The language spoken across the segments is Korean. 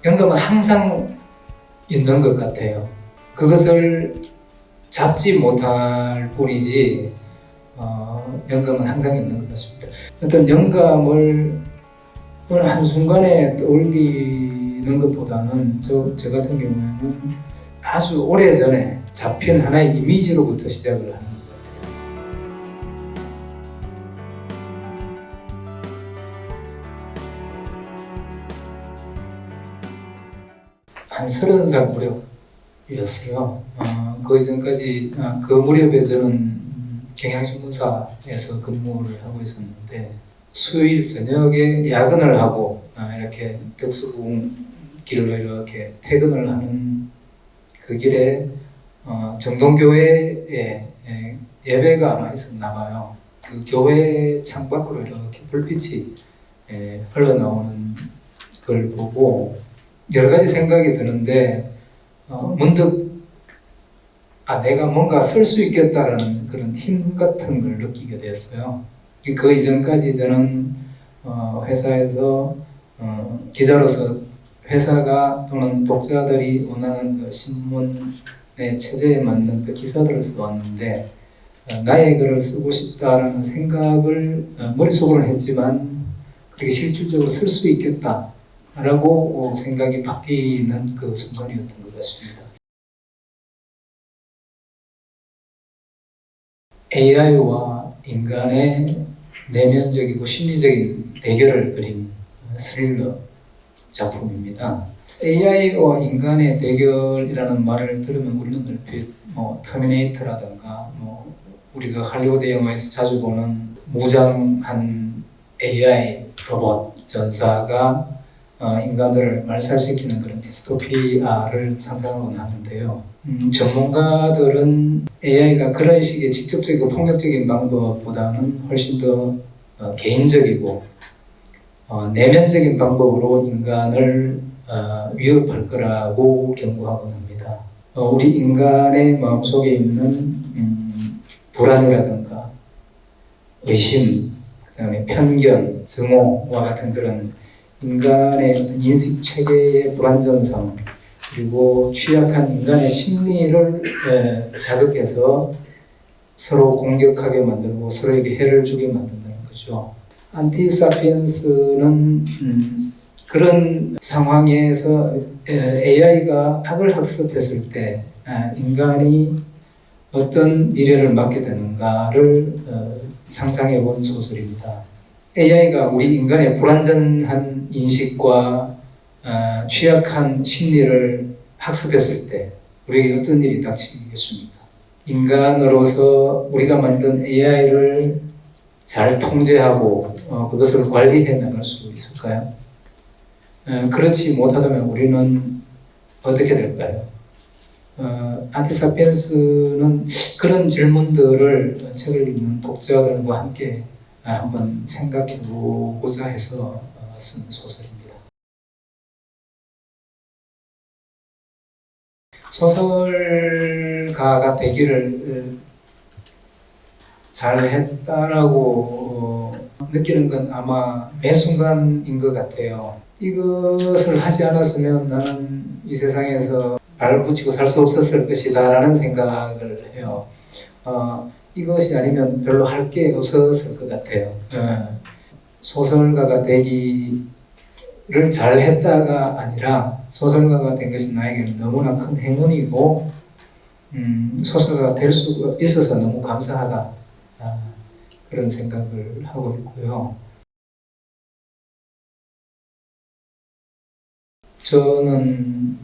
영감은 항상 있는 것 같아요. 그것을 잡지 못할 뿐이지 영감은 항상 있는 것 같습니다. 어떤 영감을 어느 한순간에 떠올리는 것보다는 저 같은 경우에는 아주 오래전에 잡힌 하나의 이미지로부터 시작을 하는 것 같아요. 한 30살 무렵이었어요. 그 이전까지 그 무렵에 저는 경향신문사에서 근무를 하고 있었는데 수요일 저녁에 야근을 하고 이렇게 덕수궁길로 이렇게 퇴근을 하는 그 길에 정동교회에 예배가 아마 있었나 봐요. 그 교회 창밖으로 이렇게 불빛이 흘러나오는 걸 보고 여러 가지 생각이 드는데 문득 내가 뭔가 쓸 수 있겠다라는 그런 힘 같은 걸 느끼게 됐어요. 그 이전까지 저는 회사에서 기자로서 회사가 또는 독자들이 원하는 그 신문의 체제에 맞는 그 기사들을 써왔는데 나의 글을 쓰고 싶다라는 생각을 머릿속으로는 했지만 그렇게 실질적으로 쓸 수 있겠다라고 생각이 바뀌는 그 순간이었던 것 같습니다. AI와 인간의 내면적이고 심리적인 대결을 그린 스릴러 작품입니다. AI와 인간의 대결이라는 말을 들으면 우리는 얼핏 터미네이터라든가 우리가 할리우드 영화에서 자주 보는 무장한 AI 로봇 전사가 인간들을 말살시키는 그런 디스토피아를 상상하곤 하는데요. 전문가들은 AI가 그런 식의 직접적이고 폭력적인 방법보다는 훨씬 더 개인적이고 내면적인 방법으로 인간을 위협할 거라고 경고하곤 합니다. 우리 인간의 마음속에 있는 불안이라든가 의심, 그다음에 편견, 증오와 같은 그런 인간의 인식 체계의 불안전성, 그리고 취약한 인간의 심리를 자극해서 서로 공격하게 만들고 서로에게 해를 주게 만든다는 거죠. 안티사피엔스는 그런 상황에서 AI가 악을 학습했을 때 인간이 어떤 미래를 맞게 되는가를 상상해 본 소설입니다. AI가 우리 인간의 불완전한 인식과 취약한 심리를 학습했을 때 우리에게 어떤 일이 닥치겠습니까? 인간으로서 우리가 만든 AI를 잘 통제하고 그것을 관리해 나갈 수 있을까요? 그렇지 못하다면 우리는 어떻게 될까요? 안티사피엔스는 그런 질문들을 책을 읽는 독자들과 함께 한번 생각해 보고자 해서 쓴 소설입니다. 소설가가 되기를 잘 했다라고 느끼는 건 아마 매 순간인 것 같아요. 이것을 하지 않았으면 나는 이 세상에서 발을 붙이고 살 수 없었을 것이다 라는 생각을 해요. 이것이 아니면 별로 할 게 없었을 것 같아요. 소설가가 되기를 잘 했다가 아니라 소설가가 된 것이 나에게는 너무나 큰 행운이고 소설가가 될 수 있어서 너무 감사하다 그런 생각을 하고 있고요. 저는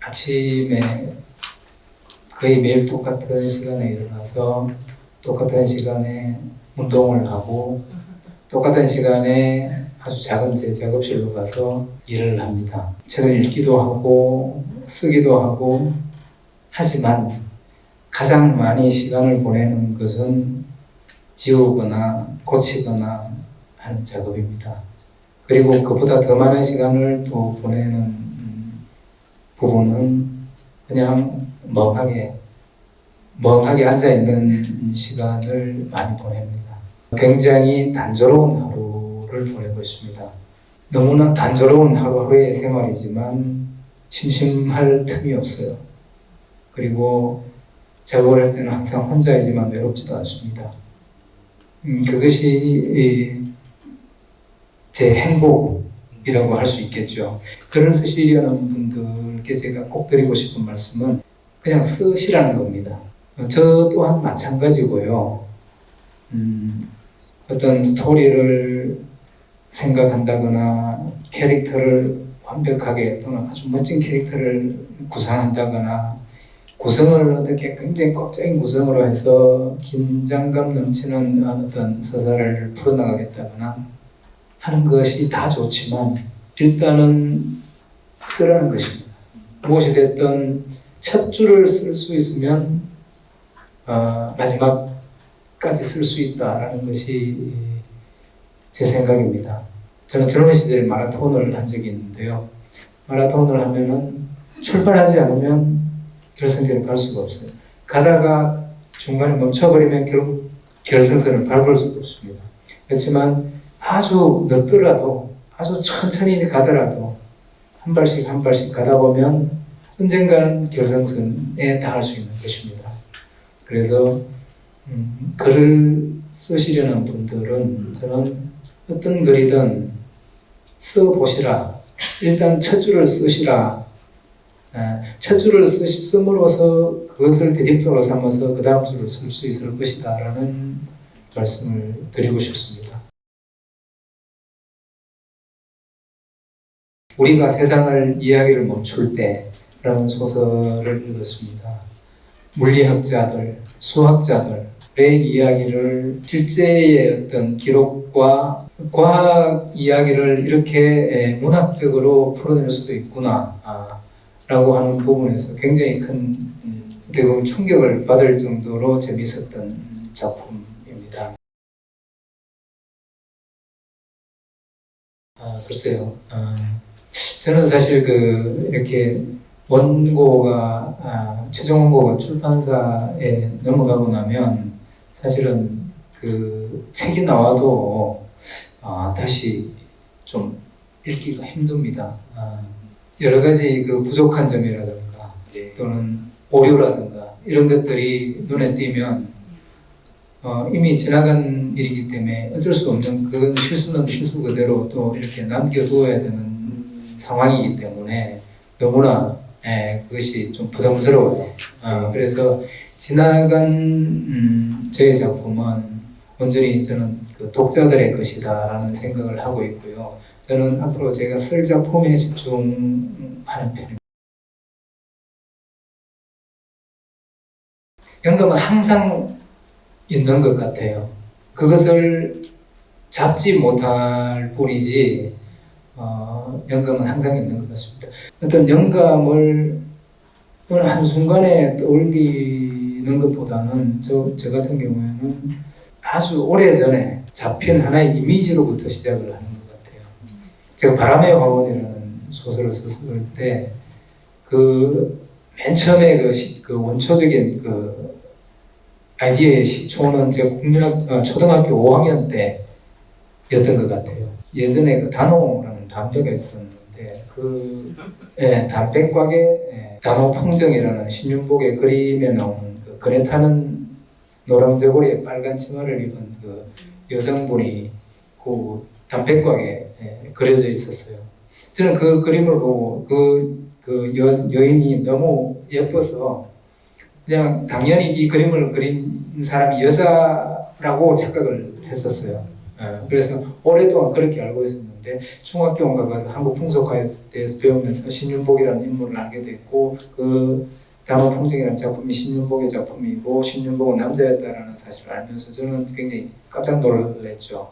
아침에 거의 매일 똑같은 시간에 일어나서 똑같은 시간에 운동을 하고 똑같은 시간에 아주 작은 제 작업실로 가서 일을 합니다. 책을 읽기도 하고 쓰기도 하고 하지만 가장 많이 시간을 보내는 것은 지우거나 고치거나 하는 작업입니다. 그리고 그보다 더 많은 시간을 또 보내는 부분은 그냥 멍하게 앉아있는 시간을 많이 보냅니다. 굉장히 단조로운 하루를 보내고 있습니다. 너무나 단조로운 하루하루의 생활이지만 심심할 틈이 없어요. 그리고 작업을 할 때는 항상 혼자이지만 외롭지도 않습니다. 그것이 제 행복이라고 할 수 있겠죠. 글을 쓰시려는 분들께 제가 꼭 드리고 싶은 말씀은 그냥 쓰시라는 겁니다. 저 또한 마찬가지고요. 어떤 스토리를 생각한다거나 캐릭터를 완벽하게 또는 아주 멋진 캐릭터를 구상한다거나 구성을 어떻게 굉장히 꽉 짜인 구성으로 해서 긴장감 넘치는 어떤 서사를 풀어나가겠다거나 하는 것이 다 좋지만 일단은 쓰라는 것입니다. 무엇이 됐든 첫 줄을 쓸 수 있으면 마지막까지 쓸 수 있다라는 것이 제 생각입니다. 저는 젊은 시절에 마라톤을 한 적이 있는데요. 마라톤을 하면은 출발하지 않으면 결승선에 갈 수가 없어요. 가다가 중간에 멈춰버리면 결국 결승선을 밟을 수가 없습니다. 그렇지만 아주 늦더라도 아주 천천히 가더라도 한 발씩 한 발씩 가다 보면 언젠가는 결승선에 닿을 수 있는 것입니다. 그래서 글을 쓰시려는 분들은 저는 어떤 글이든 써보시라. 일단 첫 줄을 쓰시라. 첫 줄을 쓰므로써 그것을 대립도로 삼아서 그 다음 줄을 쓸 수 있을 것이다 라는 말씀을 드리고 싶습니다. 우리가 세상을 이야기를 멈출 때라는 소설을 읽었습니다. 물리학자들, 수학자들의 이야기를 실제의 어떤 기록과 과학 이야기를 이렇게 문학적으로 풀어낼 수도 있구나 라고 하는 부분에서 굉장히 큰 대부분 충격을 받을 정도로 재밌었던 작품입니다. 글쎄요. 저는 사실 이렇게 원고가 최종 원고가 출판사에 넘어가고 나면 사실은 그 책이 나와도 다시 좀 읽기가 힘듭니다. 여러 가지 그 부족한 점이라든가 또는 오류라든가 이런 것들이 눈에 띄면 이미 지나간 일이기 때문에 어쩔 수 없는 그건 실수는 실수 그대로 또 이렇게 남겨두어야 되는 상황이기 때문에 너무나 그것이 좀 부담스러워요. 그래서 지나간 저의 작품은 온전히 저는 그 독자들의 것이다라는 생각을 하고 있고요. 저는 앞으로 제가 쓸 작품에 집중하는 편입니다. 영감은 항상 있는 것 같아요. 그것을 잡지 못할 뿐이지 영감은 항상 있는 것 같습니다. 어떤 영감을 어느 한순간에 떠올리는 것보다는 저 같은 경우에는 아주 오래전에 잡힌 하나의 이미지로부터 시작을 하는 것 같아요. 제가 바람의 화원이라는 소설을 썼을 때 맨 처음에 그 원초적인 그 아이디어의 시초는 제가 초등학교 5학년 때였던 것 같아요. 예전에 그 단호라는 담배가 있었는데 담배곽에 단호풍정이라는 신윤복의 그림에 나오는 그 그네 타는 노랑저고리에 빨간 치마를 입은 그 여성분이 그 담배곽에 그려져 있었어요. 저는 그 그림을 보고 그 여인이 너무 예뻐서 그냥 당연히 이 그림을 그린 사람이 여자라고 착각을 했었어요. 그래서 오랫동안 그렇게 알고 있었는데 중학교 가서 한국 풍속화에 대해서 배우면서 신윤복이라는 인물을 알게 됐고 그 단호풍정이라는 작품이 신윤복의 작품이고 신윤복은 남자였다라는 사실을 알면서 저는 굉장히 깜짝 놀랐죠.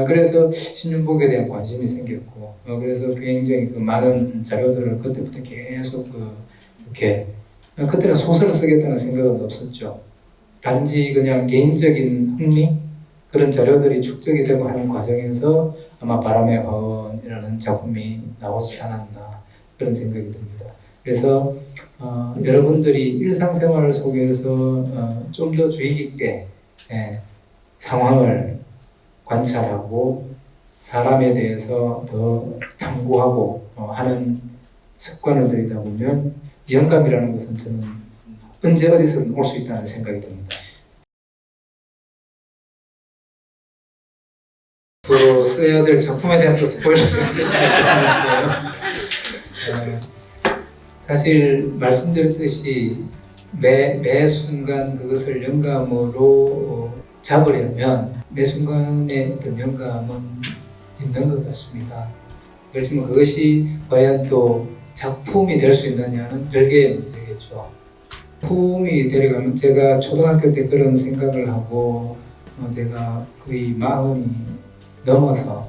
그래서 신윤복에 대한 관심이 생겼고 그래서 굉장히 그 많은 자료들을 그때부터 계속 이렇게 그때는 소설을 쓰겠다는 생각은 없었죠. 단지 그냥 개인적인 흥미 그런 자료들이 축적이 되고 하는 과정에서 아마 바람의 화원이라는 작품이 나오지 않았나 그런 생각이 듭니다. 그래서 여러분들이 일상생활 속에서 좀 더 주의 깊게 상황을 관찰하고 사람에 대해서 더 탐구하고 하는 습관을 들이다 보면 영감이라는 것은 저는 언제 어디서든 올 수 있다는 생각이 듭니다. 또 써야 될 작품에 대한 또 스포일러가 있는데요. 사실 말씀드렸듯이 매 순간 그것을 영감으로 잡으려면 매 순간에 어떤 영감은 있는 것 같습니다. 그렇지만 그것이 과연 또 작품이 될 수 있느냐는 별개의 문제겠죠. 작품이 되려면 제가 초등학교 때 그런 생각을 하고 제가 거의 마흔이 넘어서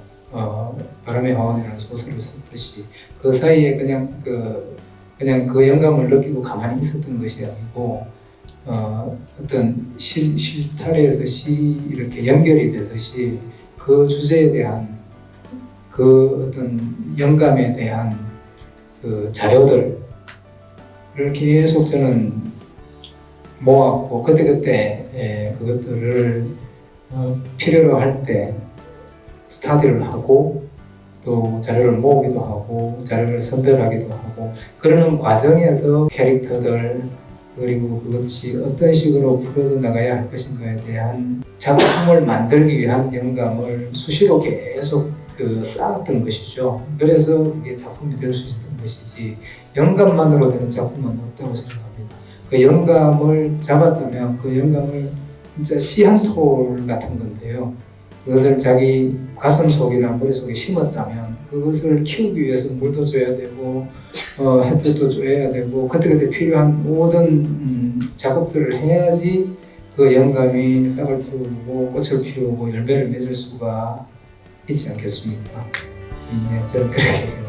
바람의 화원이라는 소설을 썼듯이 그 사이에 그냥 그 영감을 느끼고 가만히 있었던 것이 아니고 어떤 실타래에서 시 이렇게 연결이 되듯이 그 주제에 대한 그 어떤 영감에 대한 그 자료들을 계속 저는 모았고 그때그때 그것들을 필요로 할 때 스터디를 하고 또 자료를 모으기도 하고 자료를 선별하기도 하고 그러는 과정에서 캐릭터들 그리고 그것이 어떤 식으로 풀어져 나가야 할 것인가에 대한 작품을 만들기 위한 영감을 수시로 계속 쌓았던 것이죠. 그래서 이게 작품이 될 수 있었던 것이지 영감만으로 되는 작품은 없다고 생각합니다. 그 영감을 잡았다면 그 영감을 진짜 씨 한 톨 같은 건데요. 그것을 자기 가슴 속이나 머릿속에 심었다면 그것을 키우기 위해서 물도 줘야 되고 햇볕도 줘야 되고 그때그때 필요한 모든 작업들을 해야지 그 영감이 싹을 틔우고 꽃을 피우고 열매를 맺을 수가 있지 않겠습니까? 네, 저는 그렇게 생각합니다.